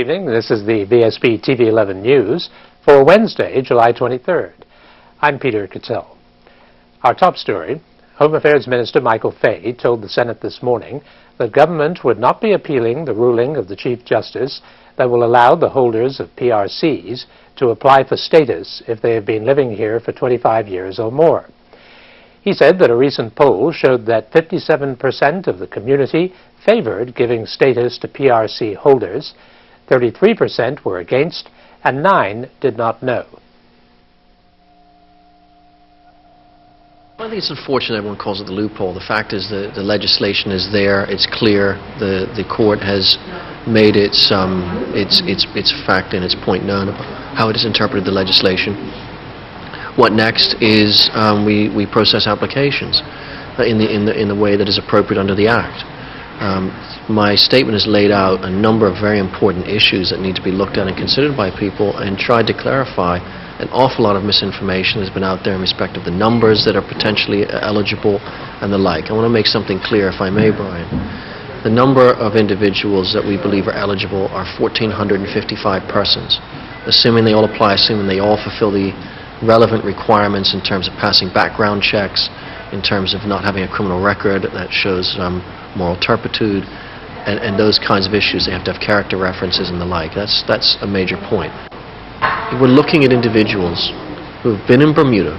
evening. This is the Vsb Tv 11 News for Wednesday, July 23rd. I'm Peter Cattell. Our top story, Home Affairs Minister Michael Fay told the Senate this morning that government would not be appealing the ruling of the Chief Justice that will allow the holders of PRCs to apply for status if they have been living here for 25 years or more. He said that a recent poll showed that 57% of the community favored giving status to PRC holders, 33% were against, and 9% did not know. I think it's unfortunate everyone calls it the loophole. The fact is the legislation is there, it's clear, the court has made its fact and its point known about how it has interpreted the legislation. What next is we process applications in the way that is appropriate under the Act. My statement has laid out a number of very important issues that need to be looked at and considered by people, and tried to clarify an awful lot of misinformation that's been out there in respect of the numbers that are potentially eligible and the like. I want to make something clear, if I may, Brian. The number of individuals that we believe are eligible are 1,455 persons, assuming they all apply, assuming they all fulfill the relevant requirements in terms of passing background checks, in terms of not having a criminal record that shows moral turpitude, and those kinds of issues. They have to have character references and the like. That's a major point. We're looking at individuals who have been in Bermuda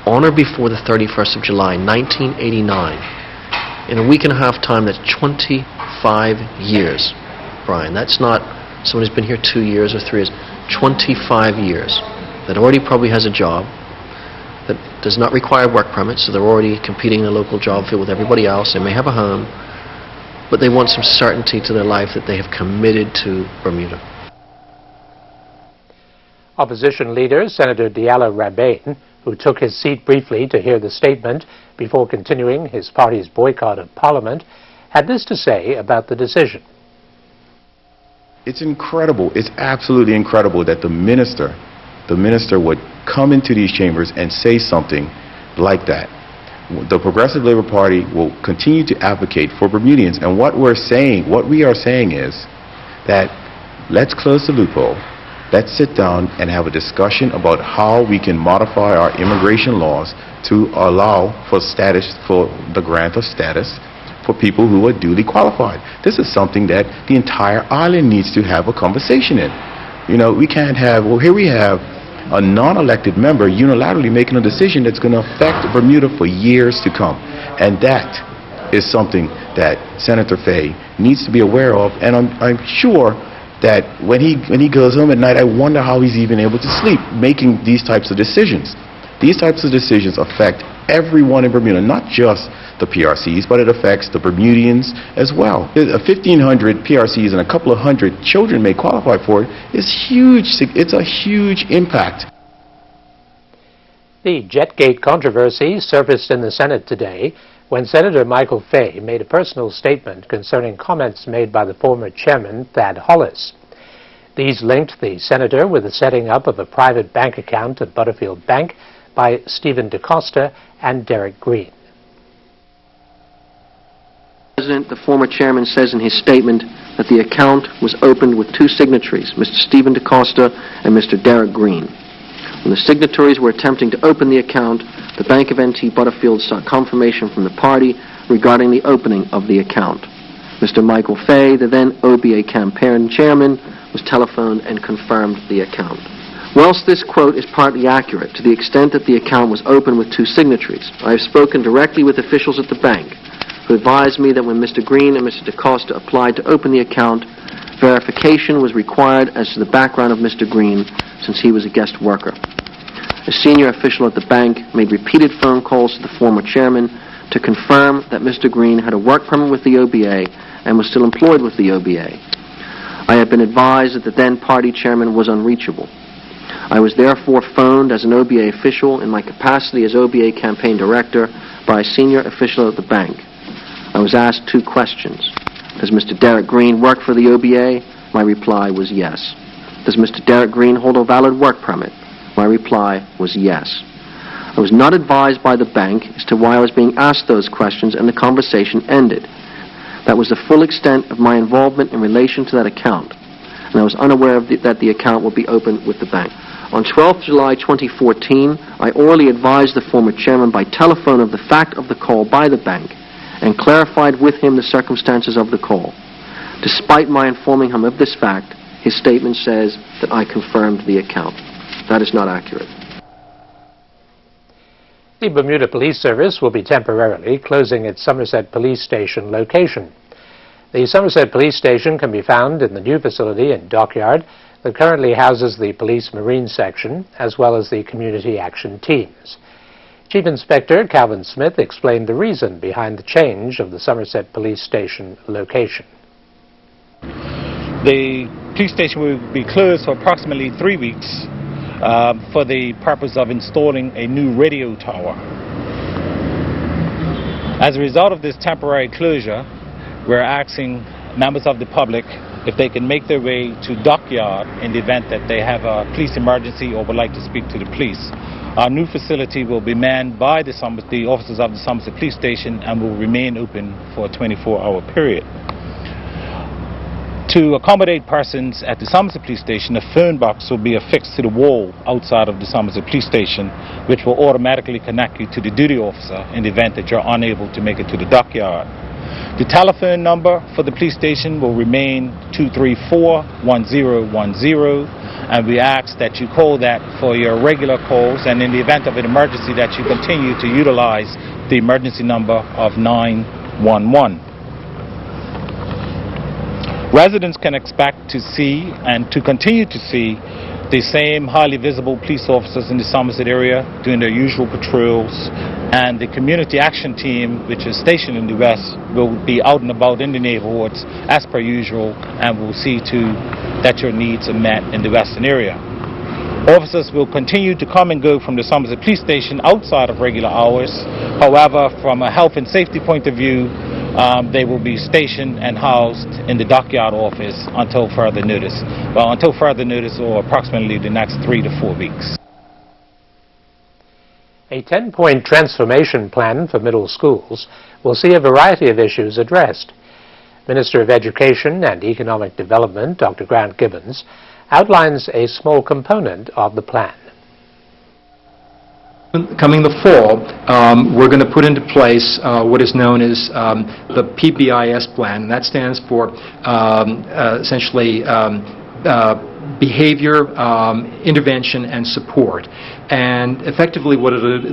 on or before the 31st of July, 1989. In a week and a half time, that's 25 years, Brian. That's not someone who's been here 2 years or 3 years. 25 years. That already probably has a job, that does not require work permits, so they're already competing in the local job field with everybody else. They may have a home, but they want some certainty to their life that they have committed to Bermuda. Opposition leader Senator Diallo Rabane, who took his seat briefly to hear the statement before continuing his party's boycott of Parliament, had this to say about the decision. It's incredible, it's absolutely incredible that the minister would come into these chambers and say something like that. The Progressive Labour Party will continue to advocate for Bermudians, and what we are saying is that let's close the loophole. Let's sit down and have a discussion about how we can modify our immigration laws to allow for the grant of status for people who are duly qualified. This is something that the entire island needs to have a conversation in. You know, we can't have, well, here we have a non-elected member unilaterally making a decision that's going to affect Bermuda for years to come. And that is something that Senator Fay needs to be aware of, and I'm sure that when he goes home at night, I wonder how he's even able to sleep making these types of decisions. These types of decisions affect everyone in Bermuda, not just the PRCs, but it affects the Bermudians as well. 1,500 PRCs and a couple of hundred children may qualify for it. It's huge. It's a huge impact. The Jetgate controversy surfaced in the Senate today when Senator Michael Fay made a personal statement concerning comments made by the former chairman, Thad Hollis. These linked the senator with the setting up of a private bank account at Butterfield Bank by Stephen DaCosta and Derek Green. The former chairman says in his statement that the account was opened with 2 signatories, Mr. Stephen DaCosta and Mr. Derek Green. When the signatories were attempting to open the account, the Bank of NT Butterfield sought confirmation from the party regarding the opening of the account. Mr. Michael Fay, the then OBA campaign chairman, was telephoned and confirmed the account. Whilst this quote is partly accurate to the extent that the account was opened with 2 signatories, I have spoken directly with officials at the bank who advised me that when Mr. Green and Mr. DaCosta applied to open the account, verification was required as to the background of Mr. Green, since he was a guest worker. A senior official at the bank made repeated phone calls to the former chairman to confirm that Mr. Green had a work permit with the OBA and was still employed with the OBA. I have been advised that the then party chairman was unreachable. I was therefore phoned as an OBA official in my capacity as OBA campaign director by a senior official at the bank. I was asked 2 questions. Does Mr. Derek Green work for the OBA? My reply was yes. Does Mr. Derek Green hold a valid work permit? My reply was yes. I was not advised by the bank as to why I was being asked those questions, and the conversation ended. That was the full extent of my involvement in relation to that account. and I was unaware of that the account would be open with the bank. On 12th July 2014, I orally advised the former chairman by telephone of the fact of the call by the bank and clarified with him the circumstances of the call. Despite my informing him of this fact, his statement says that I confirmed the account. That is not accurate. The Bermuda Police Service will be temporarily closing its Somerset Police Station location. The Somerset Police Station can be found in the new facility in Dockyard that currently houses the Police Marine Section as well as the Community Action Teams. Chief Inspector Calvin Smith explained the reason behind the change of the Somerset Police Station location. The police station will be closed for approximately 3 weeks for the purpose of installing a new radio tower. As a result of this temporary closure, we're asking members of the public if they can make their way to Dockyard in the event that they have a police emergency or would like to speak to the police. Our new facility will be manned by the officers of the Somerset Police Station and will remain open for a 24-hour period. To accommodate persons at the Somerset Police Station, a phone box will be affixed to the wall outside of the Somerset Police Station, which will automatically connect you to the duty officer in the event that you're unable to make it to the Dockyard. The telephone number for the police station will remain 234-1010, and we ask that you call that for your regular calls, and in the event of an emergency that you continue to utilize the emergency number of 911. Residents can expect to see and to continue to see the same highly visible police officers in the Somerset area doing their usual patrols, and the community action team, which is stationed in the west, will be out and about in the neighborhoods as per usual and will see to that your needs are met in the western area. Officers will continue to come and go from the Somerset Police Station outside of regular hours. However, from a health and safety point of view, they will be stationed and housed in the Dockyard office until further notice. Well, until further notice, or approximately the next 3 to 4 weeks. A 10-point transformation plan for middle schools will see a variety of issues addressed. Minister of Education and Economic Development, Dr. Grant Gibbons, outlines a small component of the plan. Coming the fall, we're going to put into place what is known as the PBIS plan. That stands for essentially behavior, intervention, and support. And effectively,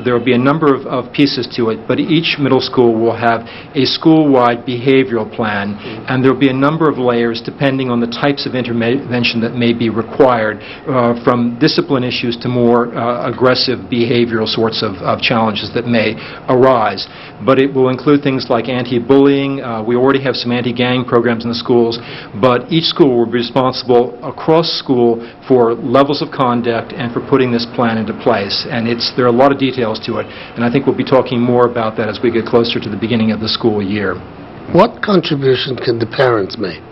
there will be a number of pieces to it, but each middle school will have a school-wide behavioral plan, and there will be a number of layers depending on the types of intervention that may be required, from discipline issues to more aggressive behavioral sorts of challenges that may arise. But it will include things like anti-bullying. We already have some anti-gang programs in the schools, but each school will be responsible across school for levels of conduct and for putting this plan into place. And there are a lot of details to it, and I think we'll be talking more about that as we get closer to the beginning of the school year. What contribution can the parents make?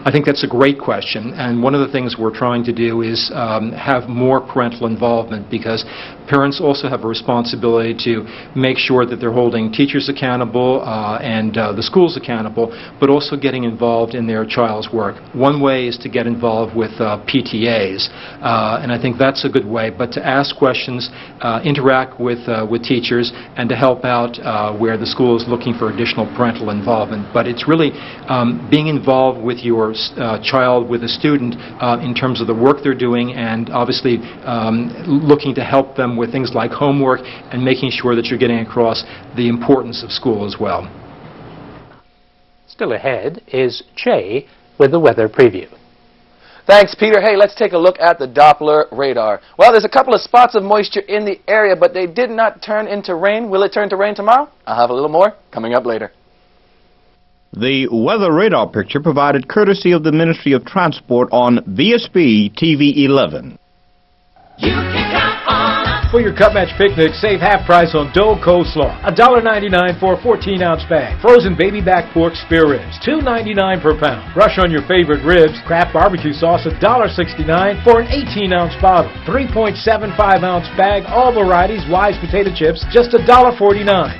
I think that's a great question, and one of the things we're trying to do is have more parental involvement, because parents also have a responsibility to make sure that they're holding teachers accountable and the schools accountable, but also getting involved in their child's work. One way is to get involved with PTAs, and I think that's a good way, but to ask questions, interact with teachers, and to help out where the school is looking for additional parental involvement. But it's really being involved with your child, with a student, in terms of the work they're doing, and obviously looking to help them with things like homework and making sure that you're getting across the importance of school as well. Still ahead is Che with the weather preview. Thanks, Peter. Hey, let's take a look at the Doppler radar. Well, there's a couple of spots of moisture in the area, but they did not turn into rain. Will it turn to rain tomorrow? I'll have a little more coming up later. The weather radar picture provided courtesy of the Ministry of Transport on Vsb TV 11. You can count on us. For your Cut Match picnic, save half price on Dole coleslaw, $1.99 for a 14-ounce bag. Frozen baby back pork spare ribs, $2.99 per pound. Rush on your favorite ribs. Kraft barbecue sauce, $1.69 for an 18-ounce bottle. 3.75-ounce bag, all varieties, Wise potato chips, just $1.49.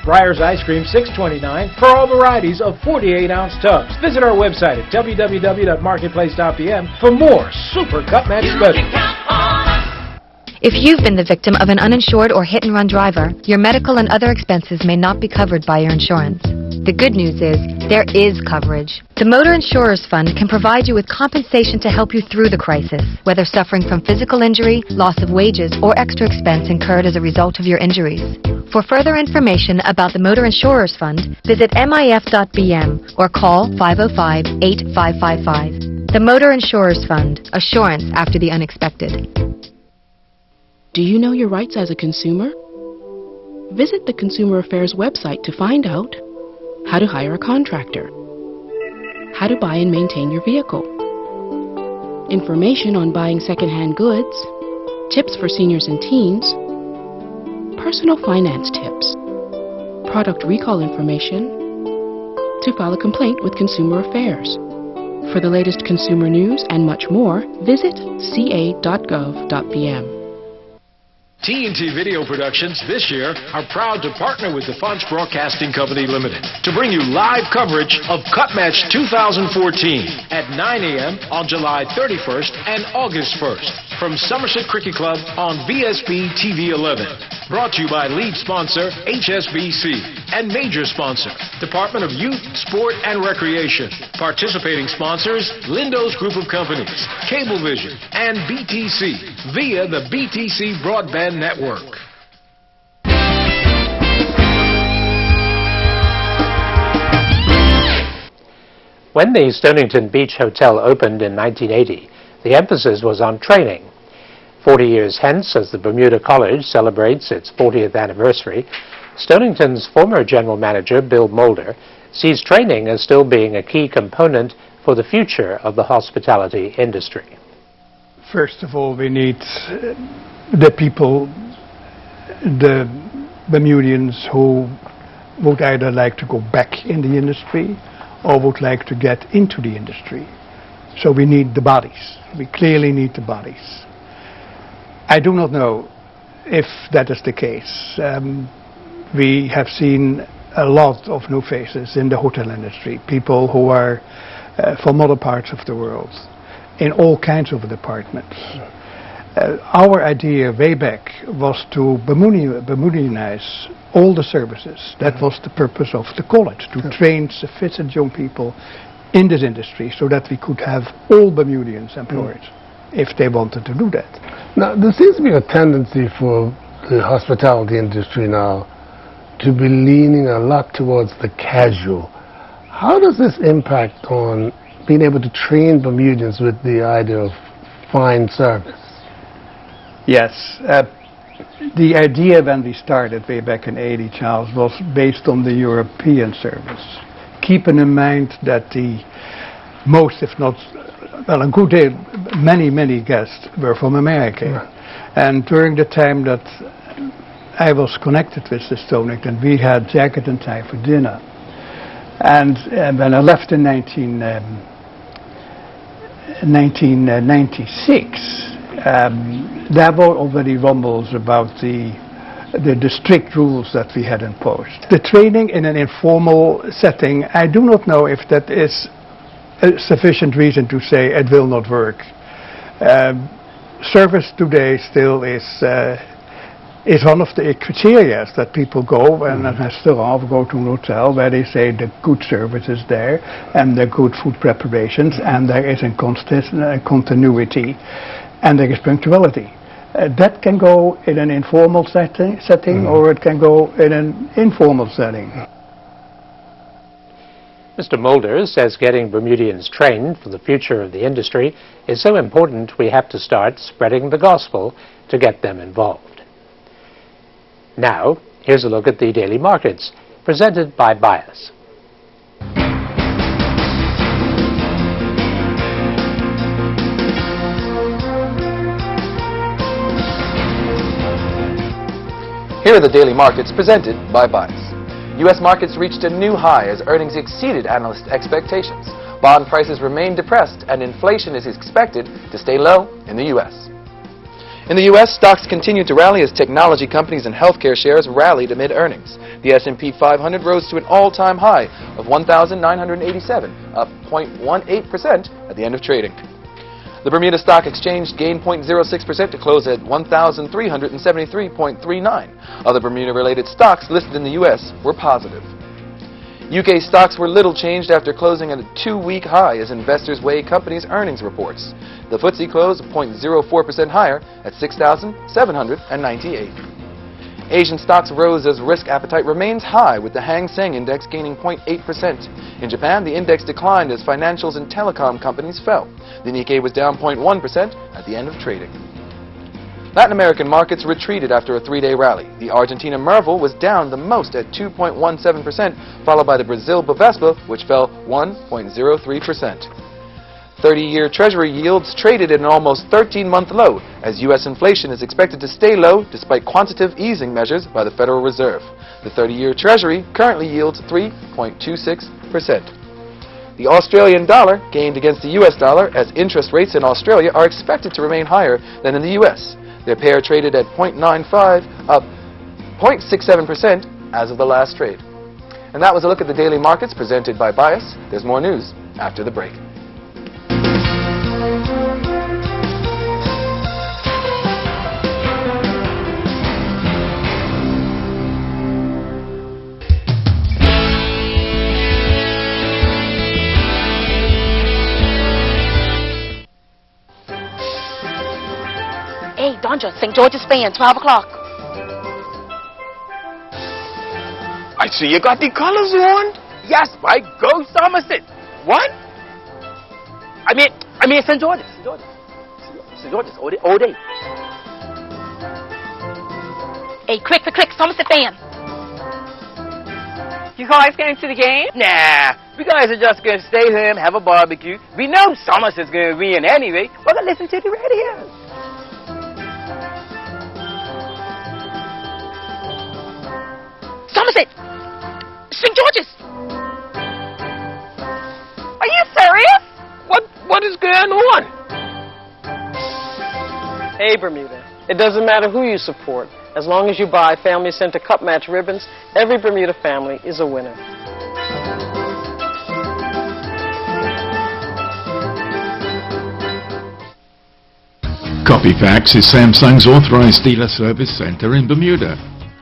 Breyer's ice cream, $6.29 for all varieties of 48-ounce tubs. Visit our website at www.marketplace.pm for more Super Cut Match specials. If you've been the victim of an uninsured or hit-and-run driver, your medical and other expenses may not be covered by your insurance. The good news is, there is coverage. The Motor Insurers Fund can provide you with compensation to help you through the crisis, whether suffering from physical injury, loss of wages, or extra expense incurred as a result of your injuries. For further information about the Motor Insurers Fund, visit mif.bm or call 505-8555. The Motor Insurers Fund, assurance after the unexpected. Do you know your rights as a consumer? Visit the Consumer Affairs website to find out how to hire a contractor, how to buy and maintain your vehicle, information on buying second-hand goods, tips for seniors and teens, personal finance tips, product recall information, to file a complaint with Consumer Affairs. For the latest consumer news and much more, visit ca.gov.pm. TNT Video Productions this year are proud to partner with the Funch Broadcasting Company Limited to bring you live coverage of Cut Match 2014 at 9 a.m. on July 31st and August 1st from Somerset Cricket Club on Vsb Tv 11. Brought to you by lead sponsor HSBC and major sponsor Department of Youth, Sport and Recreation. Participating sponsors Lindo's Group of Companies, Cablevision and BTC via the BTC Broadband Network. When the Stonington Beach Hotel opened in 1980, the emphasis was on training. 40 years hence, as the Bermuda College celebrates its 40th anniversary, Stonington's former general manager, Bill Mulder, sees training as still being a key component for the future of the hospitality industry. First of all, we need the people, the Bermudians who would either like to go back in the industry or would like to get into the industry. So we need the bodies. We clearly need the bodies. I do not know if that is the case. We have seen a lot of new faces in the hotel industry, people who are from other parts of the world, in all kinds of departments. Our idea way back was to Bermudianize all the services. That was the purpose of the college, to train sufficient young people in this industry so that we could have all Bermudians employed if they wanted to do that. Now, there seems to be a tendency for the hospitality industry now to be leaning a lot towards the casual. How does this impact on being able to train Bermudians with the idea of fine service? Yes. The idea when we started way back in '80, Charles, was based on the European service. Keeping in mind that the most, if not, well, a good deal, many guests were from America. Right. And during the time that I was connected with the Stonington, we had jacket and tie for dinner. And when I left in 1996, there were already rumbles about the strict rules that we had imposed. The training in an informal setting, I do not know if that is a sufficient reason to say it will not work. Service today still is one of the criteria that people go and restaurants go to an hotel where they say the good service is there and the good food preparations and there is a continuity and there is punctuality. That can go in an informal setting or it can go in an informal setting. Mr. Mulder says getting Bermudians trained for the future of the industry is so important we have to start spreading the gospel to get them involved. Now, here's a look at the daily markets, presented by Bias. Here are the daily markets presented by Bias. U.S. markets reached a new high as earnings exceeded analyst expectations. Bond prices remain depressed and inflation is expected to stay low in the U.S. In the U.S., stocks continued to rally as technology companies and healthcare shares rallied amid earnings. The S&P 500 rose to an all-time high of 1,987, up 0.18% at the end of trading. The Bermuda Stock Exchange gained 0.06% to close at 1,373.39. Other Bermuda-related stocks listed in the U.S. were positive. UK stocks were little changed after closing at a 2-week high as investors weigh companies' earnings reports. The FTSE closed 0.04% higher at 6,798. Asian stocks rose as risk appetite remains high, with the Hang Seng Index gaining 0.8%. In Japan, the index declined as financials and telecom companies fell. The Nikkei was down 0.1% at the end of trading. Latin American markets retreated after a 3-day rally. The Argentina Merval was down the most at 2.17%, followed by the Brazil Bovespa, which fell 1.03%. 30-year Treasury yields traded at an almost 13-month low, as U.S. inflation is expected to stay low despite quantitative easing measures by the Federal Reserve. The 30-year Treasury currently yields 3.26%. The Australian dollar gained against the U.S. dollar as interest rates in Australia are expected to remain higher than in the U.S. Their pair traded at 0.95, up 0.67% as of the last trade. And that was a look at the daily markets presented by Bias. There's more news after the break. Hey, Donja, St. George's fan, 12 o'clock. I see you got the colors on. Yes, by go Somerset. What? I mean St. George's. St. George's, all day. Hey, quick, Somerset fan. You guys going to the game? Nah, we guys are just going to stay home, have a barbecue. We know Somerset's going to win anyway. We're going to listen to the radio. Somerset! St. George's! Are you serious? What is going on? Hey, Bermuda. It doesn't matter who you support. As long as you buy Family Center Cup Match ribbons, every Bermuda family is a winner. Copyfax is Samsung's authorized dealer service center in Bermuda.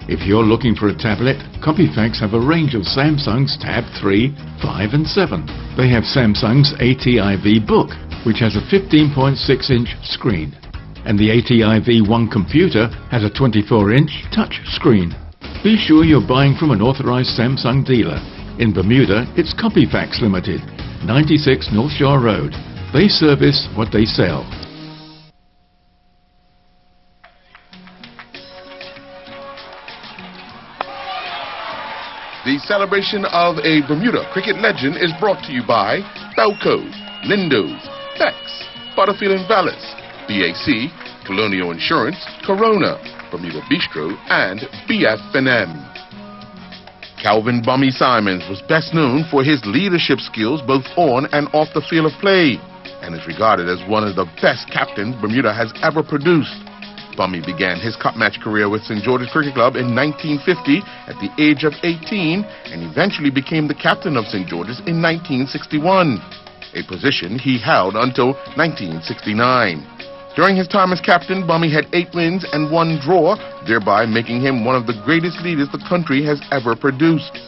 If you're looking for a tablet, Copyfax have a range of Samsung's Tab 3, 5 and 7. They have Samsung's ATIV Book, which has a 15.6-inch screen. And the ATIV One computer has a 24-inch touch screen. Be sure you're buying from an authorized Samsung dealer. In Bermuda, it's Copyfax Limited, 96 North Shore Road. They service what they sell. The celebration of a Bermuda cricket legend is brought to you by Belco, Lindo's, Bex, Butterfield & Vallis, BAC, Colonial Insurance, Corona, Bermuda Bistro, and BF&M. Calvin Bummy Simons was best known for his leadership skills both on and off the field of play, and is regarded as one of the best captains Bermuda has ever produced. Bummy began his cup match career with St. George's Cricket Club in 1950 at the age of 18 and eventually became the captain of St. George's in 1961, a position he held until 1969. During his time as captain, Bummy had 8 wins and 1 draw, thereby making him one of the greatest leaders the country has ever produced.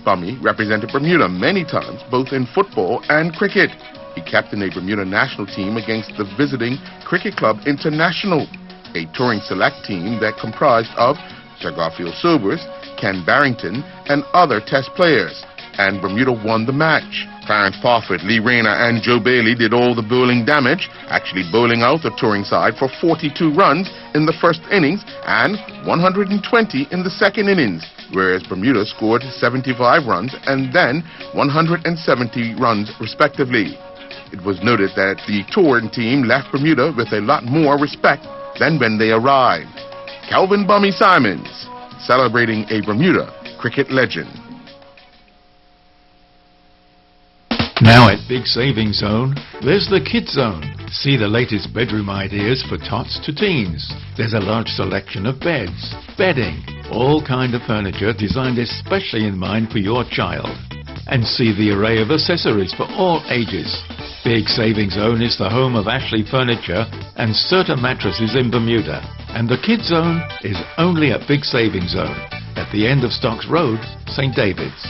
Bummy represented Bermuda many times, both in football and cricket. He captained a Bermuda national team against the visiting Cricket Club International, a touring select team that comprised of Sir Garfield Sobers, Ken Barrington, and other test players, and Bermuda won the match. Clarence Parford, Lee Rayner, and Joe Bailey did all the bowling damage, actually bowling out the touring side for 42 runs in the first innings and 120 in the second innings, whereas Bermuda scored 75 runs and then 170 runs respectively. It was noted that the touring team left Bermuda with a lot more respect than when they arrived. Calvin Bummy Simons, celebrating a Bermuda cricket legend. Now at Big Savings Zone, there's the Kids Zone. See the latest bedroom ideas for tots to teens. There's a large selection of beds, bedding, all kind of furniture designed especially in mind for your child. And see the array of accessories for all ages. Big Savings Zone is the home of Ashley Furniture and Serta Mattresses in Bermuda. And the Kids Zone is only at Big Savings Zone at the end of Stocks Road, St. David's.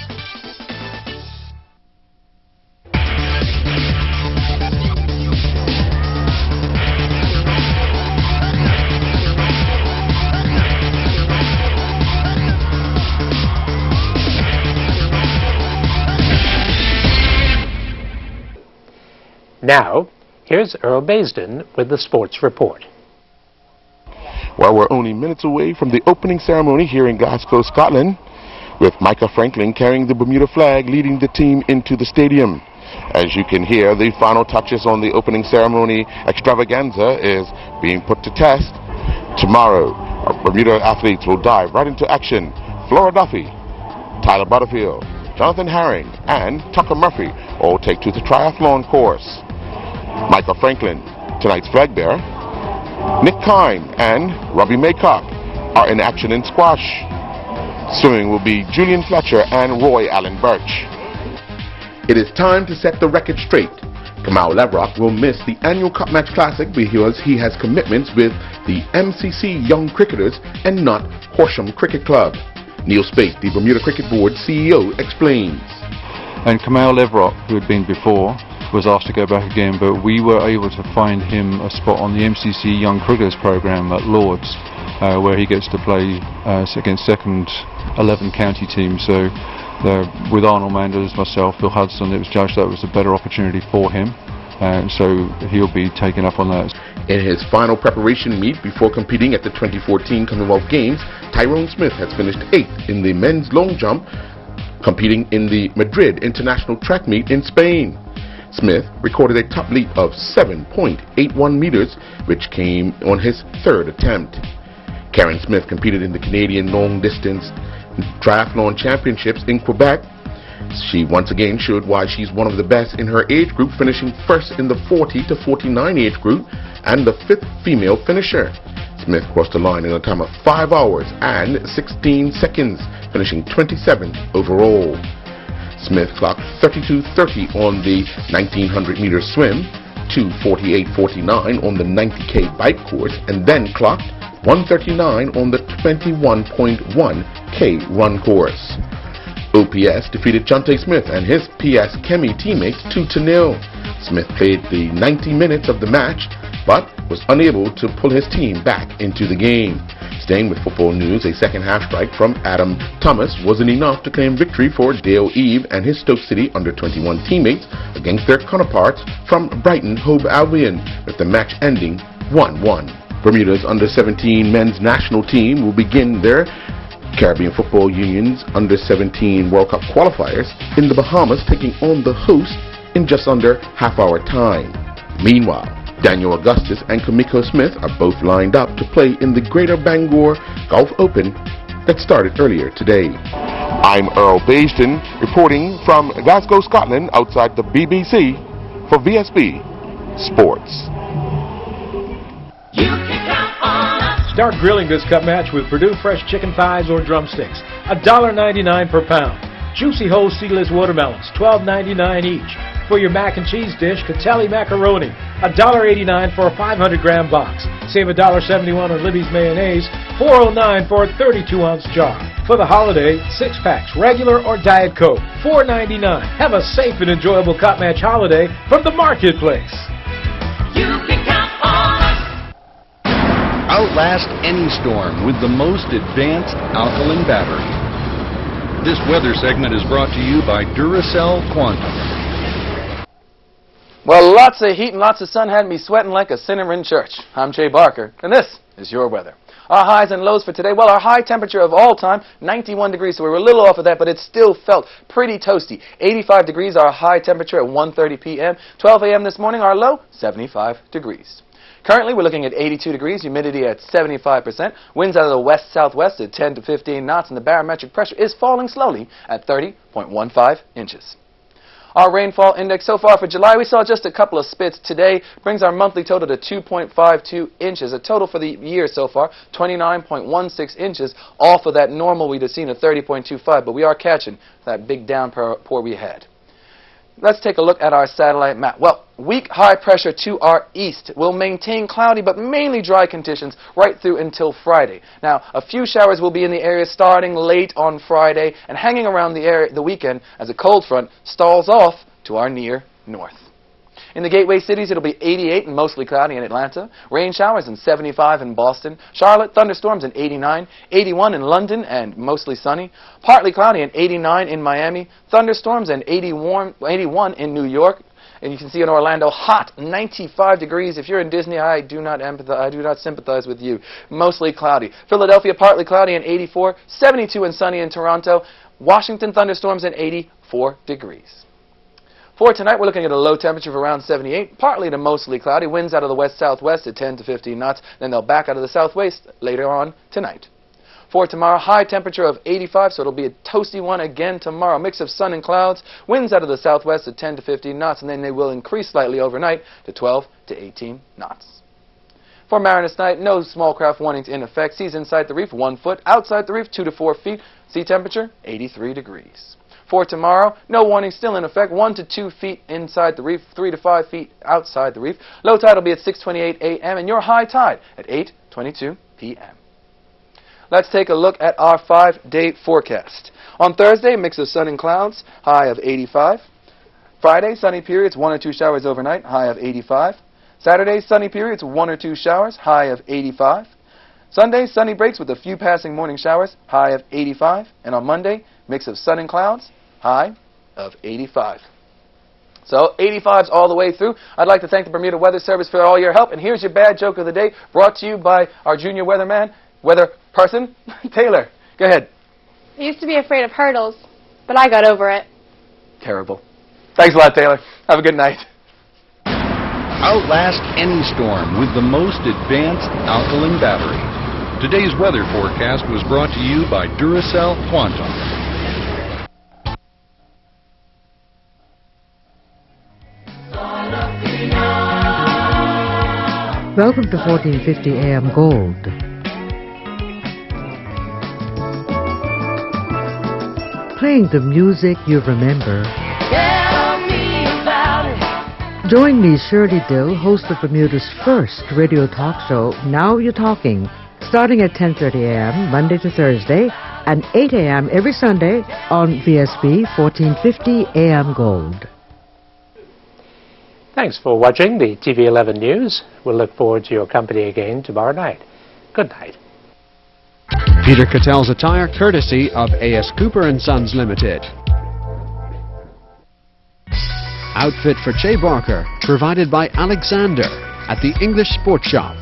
Now, here's Earl Baisden with the Sports Report. Well, we're only minutes away from the opening ceremony here in Glasgow, Scotland, with Micah Franklin carrying the Bermuda flag leading the team into the stadium. As you can hear, the final touches on the opening ceremony extravaganza is being put to test. Tomorrow, our Bermuda athletes will dive right into action. Flora Duffy, Tyler Butterfield, Jonathan Herring, and Tucker Murphy all take to the triathlon course. Micah Franklin, tonight's flag bearer, Nick Kine and Robbie Maycock are in action in squash. Swimming will be Julian Fletcher and Roy Allen Birch. It is time to set the record straight. Kamau Levrock will miss the annual Cup Match Classic because he has commitments with the MCC Young Cricketers and not Horsham Cricket Club. Neil Spate, the Bermuda Cricket Board CEO, explains. And Kamau Levrock, who had been before, was asked to go back again, but we were able to find him a spot on the MCC Young Cricketers programme at Lords, where he gets to play against second 11 county teams. So with Arnold Manders, myself, Phil Hudson, it was judged that was a better opportunity for him, and so he'll be taken up on that. In his final preparation meet before competing at the 2014 Commonwealth Games, Tyrone Smith has finished 8th in the men's long jump, competing in the Madrid International Track Meet in Spain. Smith recorded a top leap of 7.81 meters, which came on his 3rd attempt. Karen Smith competed in the Canadian Long Distance Triathlon Championships in Quebec. She once again showed why she's one of the best in her age group, finishing first in the 40 to 49 age group and the 5th female finisher. Smith crossed the line in a time of 5 hours and 16 seconds, finishing 27th overall. Smith clocked 32.30 on the 1900-meter swim, 2:48.49 on the 90K bike course, and then clocked 1:39 on the 21.1K run course. OPS defeated Chante Smith and his PS Chemi teammates 2-0. Smith played the 90 minutes of the match, but was unable to pull his team back into the game. Staying with football news, a second-half strike from Adam Thomas wasn't enough to claim victory for Dale Eve and his Stoke City under-21 teammates against their counterparts from Brighton Hove Albion, with the match ending 1-1. Bermuda's under-17 men's national team will begin their Caribbean Football Union's under-17 World Cup qualifiers in the Bahamas, taking on the host in just under half-hour time. Meanwhile, Daniel Augustus and Kamiko Smith are both lined up to play in the Greater Bangor Golf Open that started earlier today. I'm Earl Baisden, reporting from Glasgow, Scotland, outside the BBC for Vsb Sports. Start grilling this Cup Match with Purdue Fresh chicken thighs or drumsticks. $1.99 per pound. Juicy whole seedless watermelons, $12.99 each. For your mac and cheese dish, Catelli macaroni, $1.89 for a 500-gram box. Save $1.71 on Libby's mayonnaise, $4.09 for a 32-ounce jar. For the holiday, 6-packs, regular or Diet Coke, $4.99. Have a safe and enjoyable Cup Match holiday from the marketplace. You can count on us. Outlast any storm with the most advanced alkaline battery. This weather segment is brought to you by Duracell Quantum. Well, lots of heat and lots of sun had me sweating like a sinner in church. I'm Jay Barker, and this is your weather. Our highs and lows for today, well, our high temperature of all time, 91 degrees, so we were a little off of that, but it still felt pretty toasty. 85 degrees, our high temperature at 1:30 p.m. 12 a.m. this morning, our low, 75 degrees. Currently, we're looking at 82 degrees, humidity at 75%, winds out of the west-southwest at 10 to 15 knots, and the barometric pressure is falling slowly at 30.15 inches. Our rainfall index so far for July, we saw just a couple of spits today, brings our monthly total to 2.52 inches. A total for the year so far, 29.16 inches, all for that normal we'd have seen of 30.25, but we are catching that big downpour we had. Let's take a look at our satellite map. Well, weak high pressure to our east will maintain cloudy but mainly dry conditions right through until Friday. Now, a few showers will be in the area starting late on Friday and hanging around the weekend as a cold front stalls off to our near north. In the gateway cities, it'll be 88 and mostly cloudy in Atlanta, rain showers and 75 in Boston, Charlotte, thunderstorms and 89, 81 in London and mostly sunny, partly cloudy and 89 in Miami, thunderstorms and 81 in New York, and you can see in Orlando, hot, 95 degrees. If you're in Disney, I do not sympathize with you. Mostly cloudy. Philadelphia, partly cloudy and 84, 72 and sunny in Toronto, Washington, thunderstorms and 84 degrees. For tonight, we're looking at a low temperature of around 78, partly to mostly cloudy, winds out of the west-southwest at 10 to 15 knots, then they'll back out of the southwest later on tonight. For tomorrow, high temperature of 85, so it'll be a toasty one again tomorrow. Mix of sun and clouds, winds out of the southwest at 10 to 15 knots, and then they will increase slightly overnight to 12 to 18 knots. For Mariners night, no small craft warnings in effect. Seas inside the reef 1 foot, outside the reef 2 to 4 feet. Sea temperature 83 degrees. For tomorrow, no warning still in effect, 1 to 2 feet inside the reef, 3 to 5 feet outside the reef. Low tide will be at 6:28 a.m. and your high tide at 8:22 p.m. Let's take a look at our 5-day forecast. On Thursday, mix of sun and clouds, high of 85. Friday, sunny periods, 1 or 2 showers overnight, high of 85. Saturday, sunny periods, 1 or 2 showers, high of 85. Sunday, sunny breaks with a few passing morning showers, high of 85. And on Monday, mix of sun and clouds, high of 85. So 85s all the way through. I'd like to thank the Bermuda Weather Service for all your help. And here's your bad joke of the day, brought to you by our junior weather person, Taylor. Go ahead. I used to be afraid of hurdles, but I got over it. Terrible. Thanks a lot, Taylor. Have a good night. Outlast any storm with the most advanced alkaline battery. Today's weather forecast was brought to you by Duracell Quantum. Welcome to 1450 AM Gold. Playing the music you remember. Tell me about it. Join me, Shirley Dill, host of Bermuda's first radio talk show, Now You're Talking, starting at 10:30 a.m. Monday to Thursday and 8 a.m. every Sunday on Vsb 1450 AM Gold. Thanks for watching the TV 11 News. We'll look forward to your company again tomorrow night. Good night. Peter Cattell's attire, courtesy of A.S. Cooper & Sons Limited. Outfit for Che Barker, provided by Alexander at the English Sports Shop.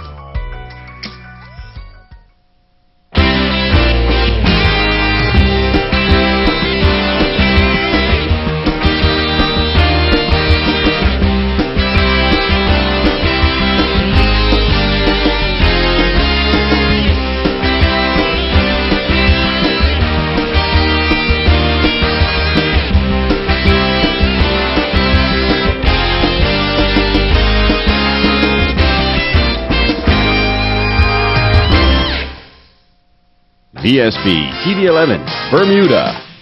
Vsb Tv 11, Bermuda.